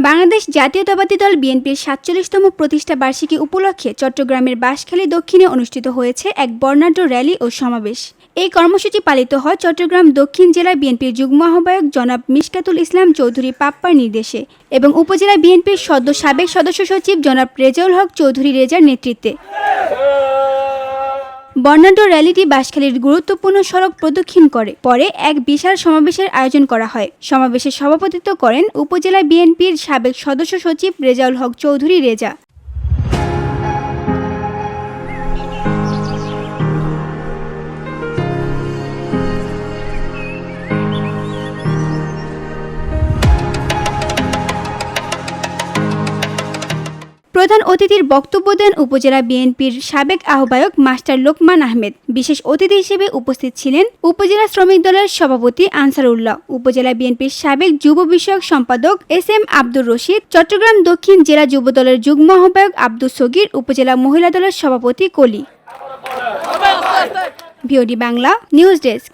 বাংলাদেশ জাতীয়তাবাদী দল বিএনপির ৪৭তম প্রতিষ্ঠা বার্ষিকী উপলক্ষে চট্টগ্রামের বাঁশখালী দক্ষিণে অনুষ্ঠিত হয়েছে এক বর্ণাঢ্য র্যালি ও সমাবেশ। এই কর্মসূচি পালিত হয় চট্টগ্রাম দক্ষিণ জেলা বিএনপির যুগ্ম আহ্বায়ক জনাব মিশকাতুল ইসলাম চৌধুরী পাপ্পার নির্দেশে এবং উপজেলা বিএনপির সাবেক সদস্য সচিব জনাব রেজাউল হক চৌধুরী রেজার নেতৃত্বে। বর্ণাঢ্য র্যালিটি বাঁশখালীর গুরুত্বপূর্ণ সড়ক প্রদক্ষিণ করে পরে এক বিশাল সমাবেশের আয়োজন করা হয়। সমাবেশে সভাপতিত্ব করেন উপজেলা বিএনপির সাবেক সদস্য সচিব রেজাউল হক চৌধুরী রেজা। প্রধান অতিথির বক্তব্য দেন উপজেলা বিএনপির সাবেক আহ্বায়ক মাস্টার লোকমান আহমেদ। বিশেষ অতিথি হিসেবে উপস্থিত ছিলেন উপজেলা শ্রমিক দলের সভাপতি আনসারউল্লাহ, উপজেলা বিএনপির সাবেক যুব বিষয়ক সম্পাদক এস.এম. আব্দুর রশিদ, চট্টগ্রাম দক্ষিণ জেলা যুব দলের যুগ্ম আহ্বায়ক আব্দুস সগির, উপজেলা মহিলা দলের সভাপতি কলি। VOD Bangla news desk.